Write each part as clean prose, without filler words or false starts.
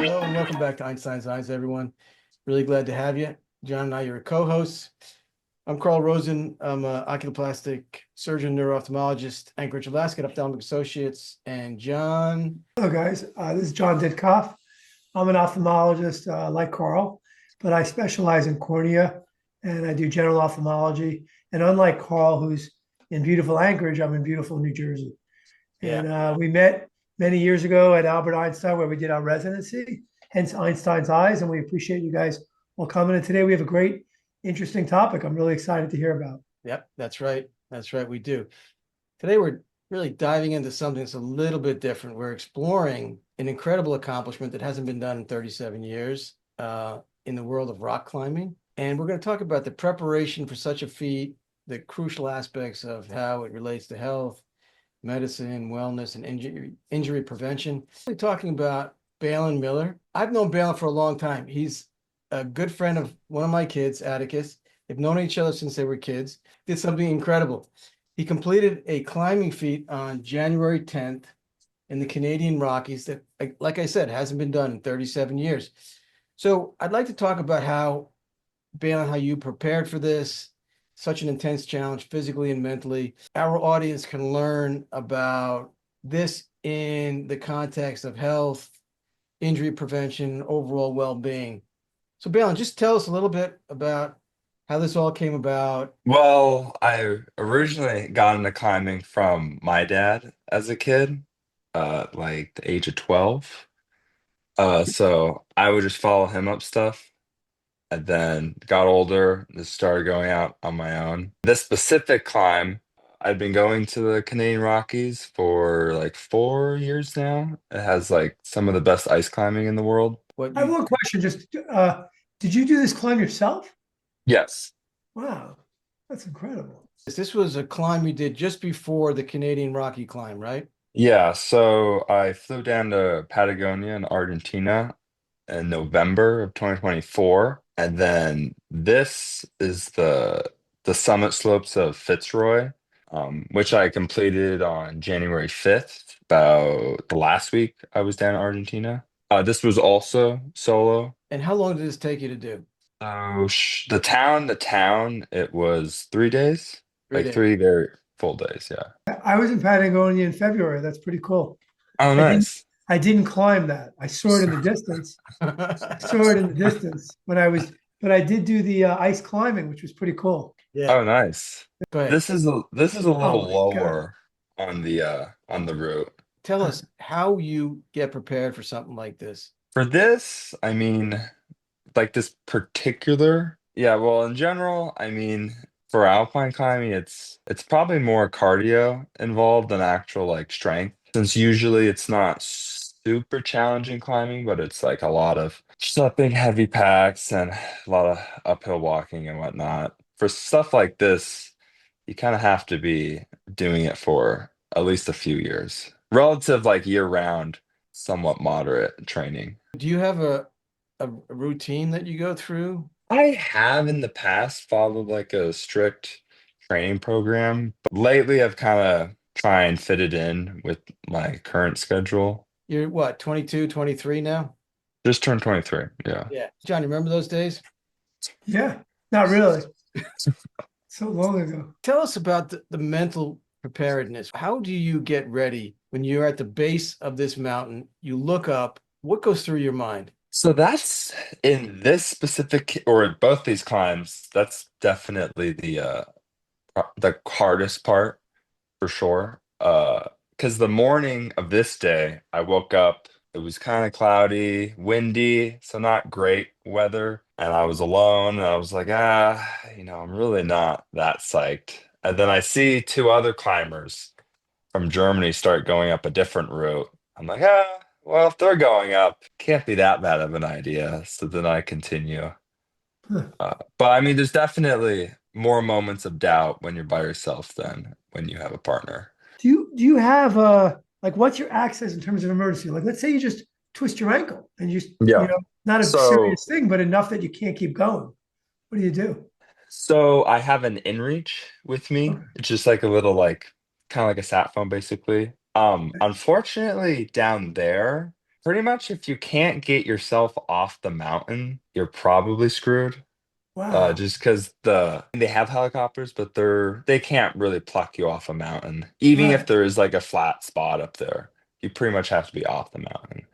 Hello and welcome back to Einstein's Eyes, everyone. Really glad to have you. John and I are your co-hosts. I'm Carl Rosen. I'm an oculoplastic surgeon, neuro-ophthalmologist, Anchorage, Alaska, at Ophthalmic Associates. And John, Hello, guys. This is John Ditkoff. I'm an ophthalmologist like Carl, but I specialize in cornea and I do general ophthalmology. And unlike Carl, who's in beautiful Anchorage, I'm in beautiful New Jersey. yeah, And we met many years ago at Albert Einstein, where we did our residency, hence Einstein's Eyes. And we appreciate you guys all coming. And today we have a great, interesting topic I'm really excited to hear about. yep, that's right. That's right, we do. Today we're really diving into something that's a little bit different. We're exploring an incredible accomplishment that hasn't been done in 37 years in the world of rock climbing. And we're going to talk about the preparation for such a feat, the crucial aspects of how it relates to health, medicine, wellness, and injury prevention. We're talking about Balin Miller. I've known Balin for a long time. He's a good friend of one of my kids, Atticus. They've known each other since they were kids. Did something incredible. He completed a climbing feat on January 10th in the Canadian Rockies that, like I said, hasn't been done in 37 years. So I'd like to talk about how, Balin, how you prepared for this, such an intense challenge physically and mentally. Our audience can learn about this in the context of health, injury prevention, overall well-being. So Balin, just tell us a little bit about how this all came about. Well, I originally got into climbing from my dad as a kid, like the age of 12. So I would just follow him up stuff, and then got older, just started going out on my own. This specific climb, I've been going to the Canadian Rockies for like 4 years now. It has like some of the best ice climbing in the world. What I have you one question. Did you do this climb yourself? Yes. Wow, that's incredible. This was a climb you did just before the Canadian Rocky climb, right? Yeah, so I flew down to Patagonia in Argentina in November of 2024. And then this is the summit slopes of Fitzroy, which I completed on January 5th, about the last week I was down in Argentina. This was also solo. And how long did this take you to do? So the town, it was 3 days, Three like days. three very full days. Yeah. I was in Patagonia in February. That's pretty cool. Oh, I didn't nice. I didn't climb that. I saw it in the distance. I saw it in the distance when I was, but I did do the ice climbing, which was pretty cool. Yeah, Oh, nice. go ahead. This is a Oh little my God. lower on the route. Tell us how you get prepared for something like this. For this, I mean, like this particular, yeah, well, in general, I mean, for alpine climbing, it's probably more cardio involved than actual like strength, since usually it's not super challenging climbing, but it's like a lot of schlepping heavy packs and a lot of uphill walking and whatnot. For stuff like this, you kind of have to be doing it for at least a few years. Relative like year round, somewhat moderate training. Do you have a routine that you go through? I have in the past followed like a strict training program, but lately I've kind of try and fit it in with my current schedule. You're what, 22, 23 now? Just turned 23. Yeah. Yeah. John, you remember those days? Yeah, not really. So long ago. Tell us about the mental preparedness. How do you get ready when you're at the base of this mountain? You look up, what goes through your mind? So that's in this specific or in both these climbs, that's definitely the hardest part for sure. Because the morning of this day, I woke up, it was kind of cloudy, windy, so not great weather. And I was alone, and I was like, I'm really not that psyched. And then I see two other climbers from Germany start going up a different route. I'm like, well, if they're going up, can't be that bad of an idea. So then I continue. Huh. But I mean, there's definitely more moments of doubt when you're by yourself than when you have a partner. Do you have like what's your access in terms of emergency? Like let's say you just twist your ankle and you just, Yeah. not a So, serious thing, but enough that you can't keep going. What do you do? so I have an inReach with me. Okay. It's just like a little like kind of like a sat phone basically. Unfortunately down there, pretty much if you can't get yourself off the mountain, you're probably screwed. Wow. Just because they have helicopters, but they can't really pluck you off a mountain. Even if Right. there is like a flat spot up there, you pretty much have to be off the mountain.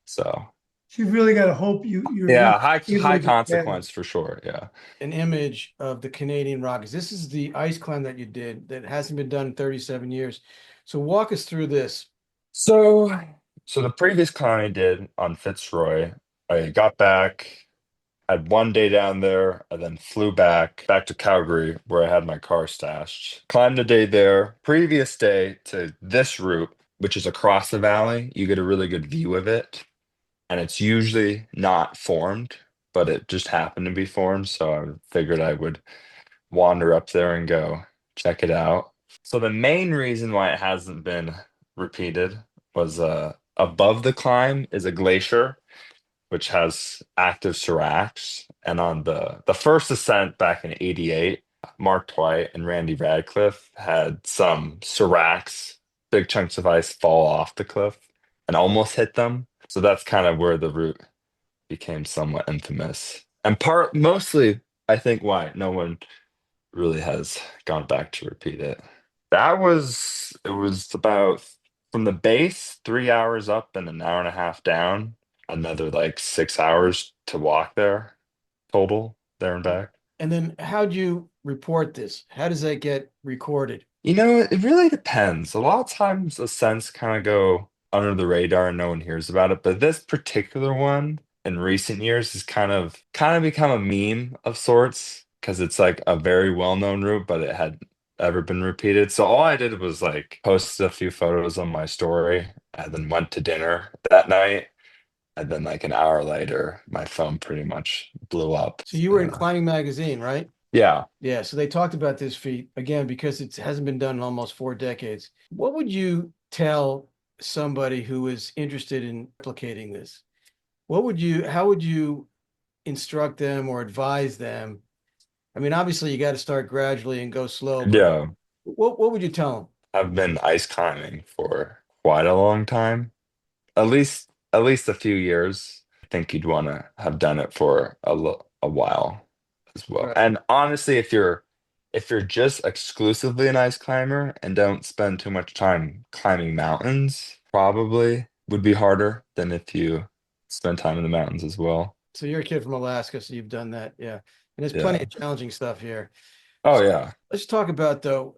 So So you've really got to hope you're yeah, high able to descend. consequence for sure. Yeah. An image of the Canadian Rockies. This is the ice climb that you did that hasn't been done in 37 years. So walk us through this. So so the previous climb I did on Fitzroy, I got back, had one day down there, and then flew back to Calgary where I had my car stashed. Climbed a day there. Previous day to this route, which is across the valley, you get a really good view of it. And it's usually not formed, but it just happened to be formed. So I figured I would wander up there and go check it out. So the main reason why it hasn't been repeated was above the climb is a glacier which has active seracs. And on the first ascent back in '88, Mark Twight and Randy Radcliffe had some seracs, big chunks of ice fall off the cliff and almost hit them. So that's kind of where the route became somewhat infamous. And mostly, I think why no one really has gone back to repeat it. It was about from the base, 3 hours up and an hour and a half down, another like 6 hours to walk there total, there and back. And then how do you report this? How does that get recorded? It really depends. A lot of times ascents kind of go under the radar and no one hears about it. But this particular one in recent years has kind of become a meme of sorts because it's like a very well-known route, but it had ever been repeated. So all I did was like posted a few photos on my story and then went to dinner that night. And then like an hour later, my phone pretty much blew up. So you were in Climbing Magazine, right? Yeah. Yeah. So they talked about this feat again because it hasn't been done in almost 4 decades. What would you tell somebody who is interested in replicating this? How would you instruct them or advise them? I mean, obviously you got to start gradually and go slow, but Yeah. what would you tell them? I've been ice climbing for quite a long time. At least a few years. I think you'd want to have done it for a while as well. Right. And honestly, if you're just exclusively an ice climber and don't spend too much time climbing mountains, probably would be harder than if you spend time in the mountains as well. So you're a kid from Alaska, so you've done that. Yeah. And there's plenty Yeah. of challenging stuff here. Oh So yeah. let's talk about though,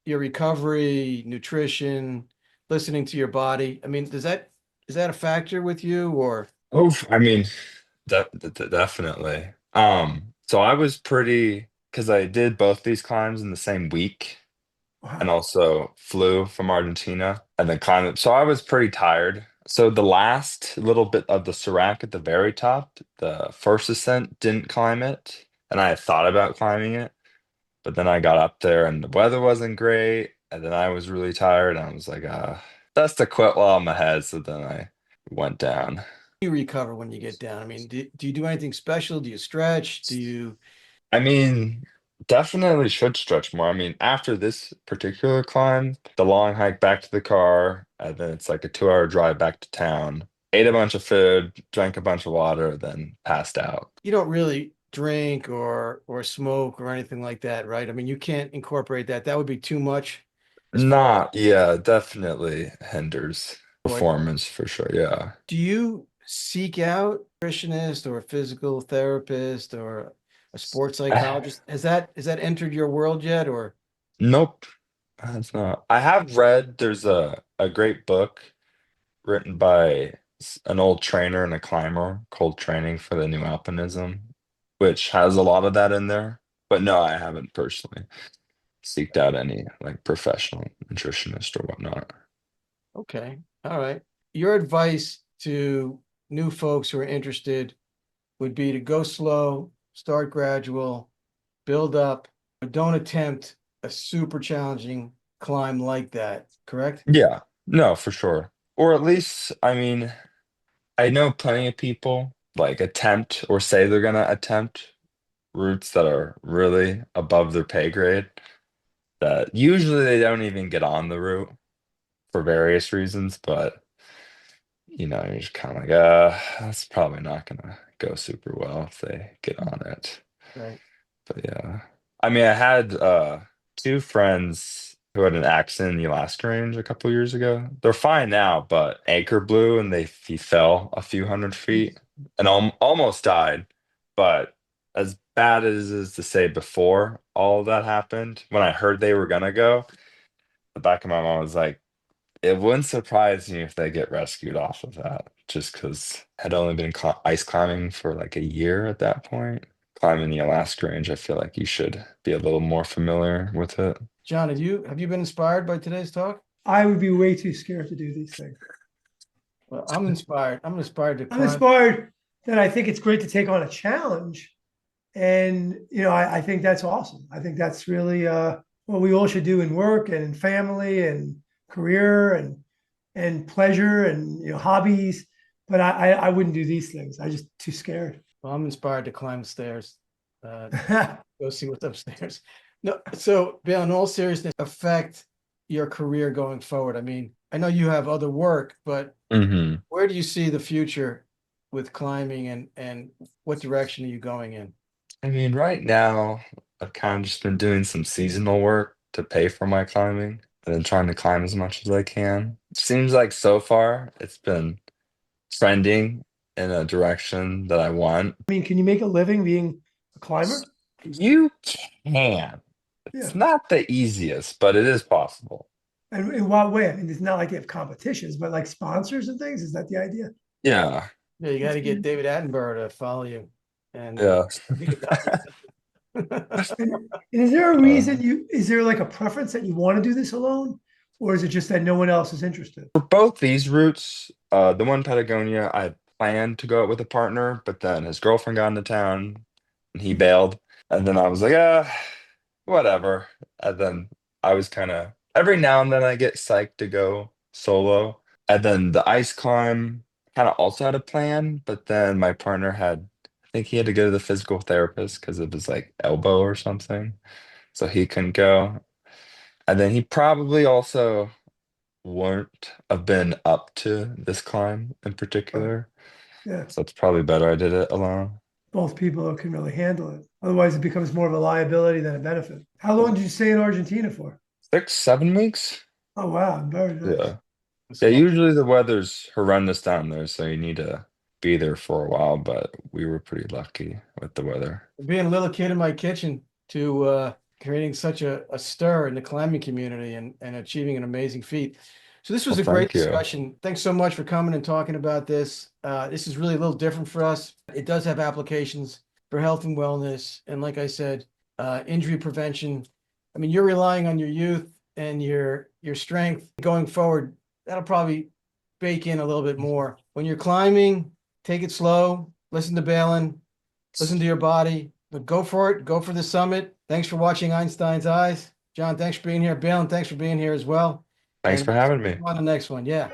your recovery, nutrition, listening to your body. I mean, is that a factor with you or Oh, I mean, definitely. So I was pretty because I did both these climbs in the same week and Wow. also flew from Argentina and then climbed it. So I was pretty tired. So the last little bit of the Serac at the very top, the first ascent, didn't climb it. And I had thought about climbing it, but then I got up there and the weather wasn't great. And then I was really tired. And I was like, that's to quit while I'm ahead. So then I went down. you recover when you get down? I mean, do you do anything special? Do you stretch? Do you I mean, definitely should stretch more. I mean, after this particular climb, the long hike back to the car, and then it's like a 2 hour drive back to town. Ate a bunch of food, drank a bunch of water, then passed out. you don't really drink or smoke or anything like that, right? I mean, you can't incorporate that. That would be too much as far as Not, yeah, definitely hinders what performance for sure. Yeah. do you seek out a nutritionist or a physical therapist or a sports psychologist? Has that entered your world yet or Nope, that's not. I have read there's a great book written by an old trainer and a climber called Training for the New Alpinism, which has a lot of that in there. But no, I haven't personally seeked out any like professional nutritionist or whatnot. okay. All right. Your advice to new folks who are interested would be to go slow, start gradual, build up, but don't attempt a super challenging climb like that, correct? Yeah, no, for sure. Or at least, I mean, I know plenty of people like attempt or say they're gonna attempt routes that are really above their pay grade that usually they don't even get on the route for various reasons, but you're just kind of like, that's probably not gonna go super well if they get on it. Right. But yeah. I mean, I had two friends who had an accident in the Alaska range a couple years ago. They're fine now, but anchor blew and he fell a few hundred feet and almost died. But as bad as it is to say before all of that happened, when I heard they were gonna go, the back of my mind was like, it wouldn't surprise me if they get rescued off of that, just because had only been ice climbing for like a year at that point. Climbing the Alaska Range, I feel like you should be a little more familiar with it. John, have you been inspired by today's talk? I would be way too scared to do these things. Well, I'm inspired. I'm inspired to I'm climb. inspired that I think it's great to take on a challenge. And, I think that's awesome. I think that's really what we all should do in work and in family and career and pleasure and, hobbies. But I wouldn't do these things. I just too scared. Well, I'm inspired to climb the stairs. Go see what's upstairs. No, so Bill, in all seriousness, affect your career going forward. I mean, I know you have other work, but Hmm. where do you see the future with climbing and what direction are you going in? I mean, right now, I've kind of just been doing some seasonal work to pay for my climbing and then trying to climb as much as I can. Seems like so far it's been trending in a direction that I want. I mean, can you make a living being a climber? You can. It's Yeah. not the easiest, but it is possible. And in what way? I mean, it's not like you have competitions, but like sponsors and things. Is that the idea? Yeah, Yeah, you got to get David Attenborough to follow you. And yeah. you could not And is there a Uh, reason is there like a preference that you want to do this alone? Or is it just that no one else is interested? for both these routes, the one Patagonia, I planned to go out with a partner, but then his girlfriend got into town and he bailed. And then I was like, whatever. And then I was kind of every now and then I get psyched to go solo. And then the ice climb kind of also had a plan, but then my partner I think he had to go to the physical therapist because of his like elbow or something. So he couldn't go. And then he probably also wouldn't have been up to this climb in Right. particular. Yeah. So it's probably better I did it alone. Both people can really handle it. Otherwise, it becomes more of a liability than a benefit. How long did you stay in Argentina for? 6, 7 weeks? Oh, wow. Very nice. Yeah. Yeah, usually the weather's horrendous down there, so you need to be there for a while, but we were pretty lucky with the weather. being a little kid in my kitchen to creating such a stir in the climbing community and achieving an amazing feat. So this was Well, a great thank you. discussion. Thanks so much for coming and talking about this. This is really a little different for us. It does have applications for health and wellness. And like I said, injury prevention. I mean, you're relying on your youth and your strength going forward. That'll probably bake in a little bit more. When you're climbing, take it slow, listen to Balin, listen to your body, but go for it. Go for the summit. Thanks for watching Einstein's Eyes. John, thanks for being here. Balin, thanks for being here as well. Thanks And for having me. on the next one. Yeah.